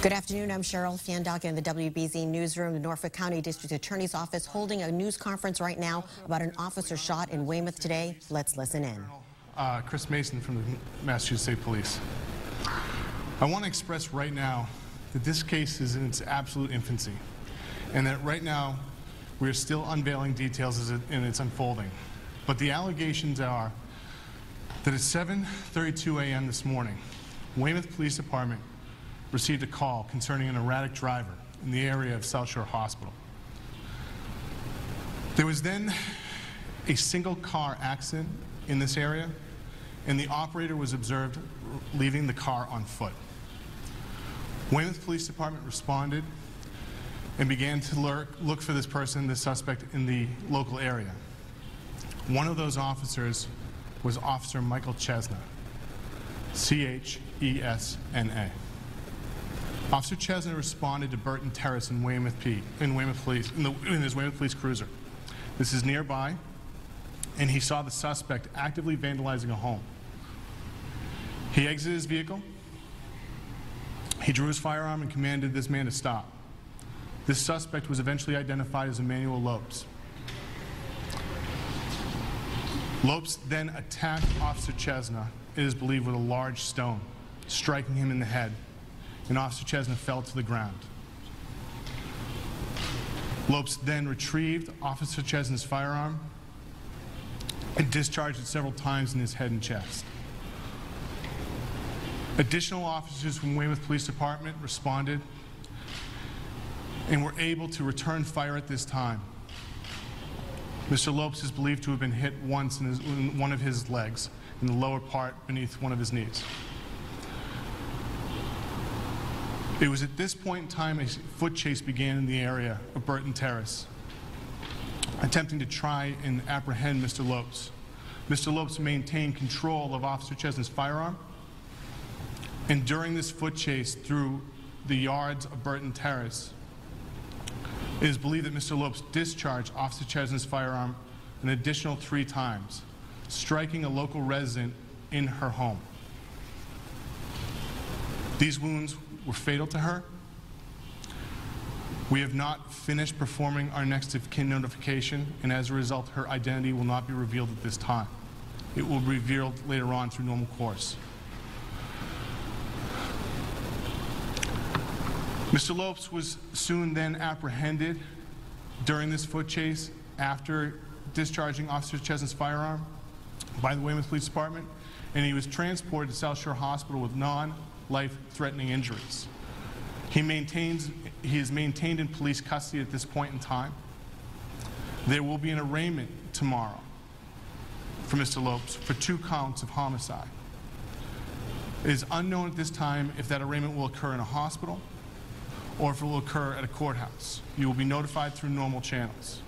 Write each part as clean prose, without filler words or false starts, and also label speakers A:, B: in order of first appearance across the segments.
A: Good afternoon. I'm Cheryl Fiandoc in the WBZ newsroom. The Norfolk County District Attorney's Office holding a news conference right now about an officer shot in Weymouth today. Let's listen in.
B: Chris Mason from the Massachusetts State Police. I want to express right now that this case is in its absolute infancy, and that right now we are still unveiling details in its unfolding. But the allegations are that at 7:32 a.m. this morning, Weymouth Police Department received a call concerning an erratic driver in the area of South Shore Hospital. There was then a single car accident in this area, and the operator was observed leaving the car on foot. Weymouth Police Department responded and began to look for this person, the suspect, in the local area. One of those officers was Officer Michael Chesna, C-H-E-S-N-A. Officer Chesna responded to Burton Terrace in in his Weymouth Police cruiser. This is nearby, and he saw the suspect actively vandalizing a home. He exited his vehicle, he drew his firearm and commanded this man to stop. This suspect was eventually identified as Emmanuel Lopes. Lopes then attacked Officer Chesna, it is believed, with a large stone, striking him in the head, and Officer Chesna fell to the ground. Lopes then retrieved Officer Chesna's firearm and discharged it several times in his head and chest. Additional officers from Weymouth Police Department responded and were able to return fire at this time. Mr. Lopes is believed to have been hit once in one of his legs, in the lower part beneath one of his knees. It was at this point in time a foot chase began in the area of Burton Terrace, attempting to try and apprehend Mr. Lopes. Mr. Lopes maintained control of Officer Chesna's firearm, and during this foot chase through the yards of Burton Terrace, it is believed that Mr. Lopes discharged Officer Chesna's firearm an additional 3 times, striking a local resident in her home. These wounds were fatal to her. We have not finished performing our next of kin notification, and as a result, her identity will not be revealed at this time. It will be revealed later on through normal course. Mr. Lopes was soon then apprehended during this foot chase after discharging Officer Chesna's firearm by the Weymouth Police Department, and he was transported to South Shore Hospital with non-life-threatening injuries. He is maintained in police custody at this point in time. There will be an arraignment tomorrow for Mr. Lopes for 2 counts of homicide. It is unknown at this time if that arraignment will occur in a hospital or if it will occur at a courthouse. You will be notified through normal channels.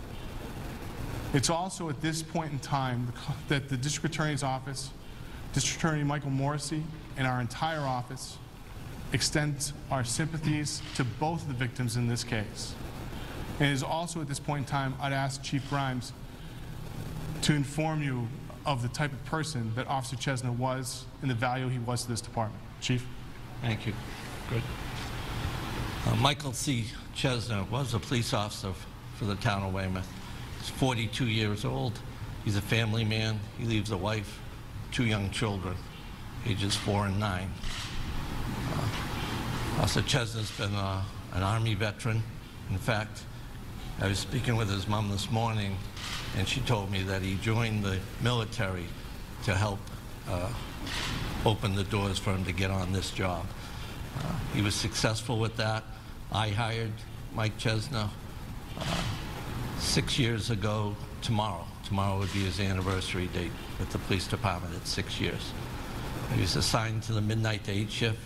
B: It's also at this point in time that the District Attorney's Office, District Attorney Michael Morrissey, and our entire office extends our sympathies to both of the victims in this case. And it is also at this point in time, I'd ask Chief Grimes to inform you of the type of person that Officer Chesna was and the value he was to this department. Chief?
C: Thank you. Good. Michael C. Chesna was a police officer for the town of Weymouth. He's 42 years old. He's a family man. He leaves a wife, 2 young children, ages 4 and 9. Officer Chesna's been an Army veteran. In fact, I was speaking with his mom this morning, and she told me that he joined the military to help open the doors for him to get on this job. He was successful with that. I hired Mike Chesna 6 years ago tomorrow. Tomorrow would be his anniversary date with the police department at 6 years. He was assigned to the midnight to 8 shift.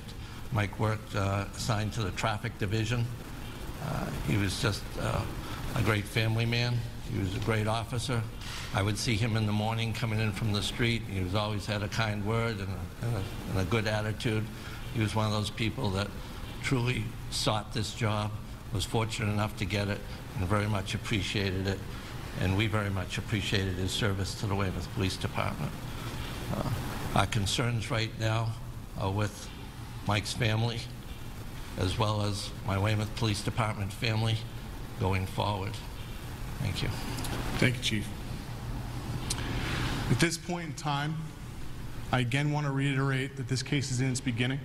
C: Mike worked assigned to the traffic division. He was just a great family man. He was a great officer. I would see him in the morning coming in from the street. He was always had a kind word and a good attitude. He was one of those people that truly sought this job, was fortunate enough to get it, and very much appreciated it. And we very much appreciated his service to the Weymouth Police Department. Our concerns right now are with Mike's family. as well as my Weymouth Police Department family going forward. Thank you.
B: Thank you, Chief. At this point in time, I again want to reiterate that this case is in its beginning,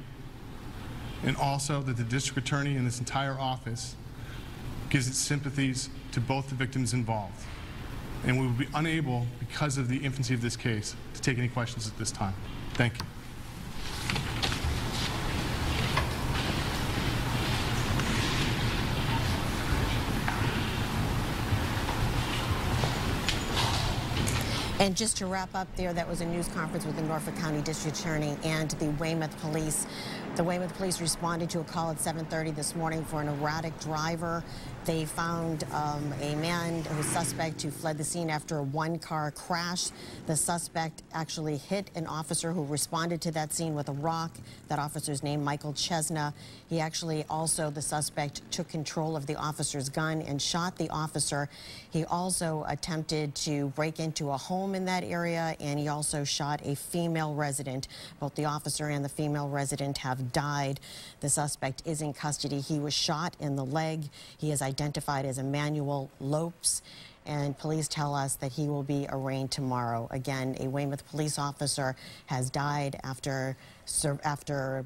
B: and also that the district attorney and this entire office gives its sympathies to both the victims involved. And we will be unable, because of the infancy of this case, to take any questions at this time. Thank you.
A: And just to wrap up there, that was a news conference with the Norfolk County District Attorney and the Weymouth Police. The Weymouth Police responded to a call at 7:30 this morning for an erratic driver. They found a man who was suspect who fled the scene after a one-car crash. The suspect actually hit an officer who responded to that scene with a rock. That officer's name, Michael Chesna. He actually also, the suspect, took control of the officer's gun and shot the officer. He also attempted to break into a home in that area, and he also shot a female resident. Both the officer and the female resident have died. The suspect is in custody. He was shot in the leg. He is identified as Emmanuel Lopes, and police tell us that he will be arraigned tomorrow. Again, a Weymouth police officer has died after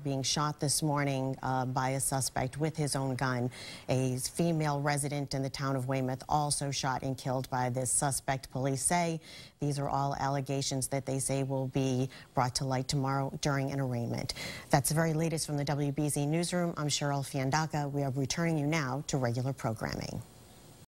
A: being shot this morning by a suspect with his own gun. A female resident in the town of Weymouth also shot and killed by this suspect, police say. These are all allegations that they say will be brought to light tomorrow during an arraignment. That's the very latest from the WBZ Newsroom. I'm Cheryl Fiandaca. We are returning you now to regular programming.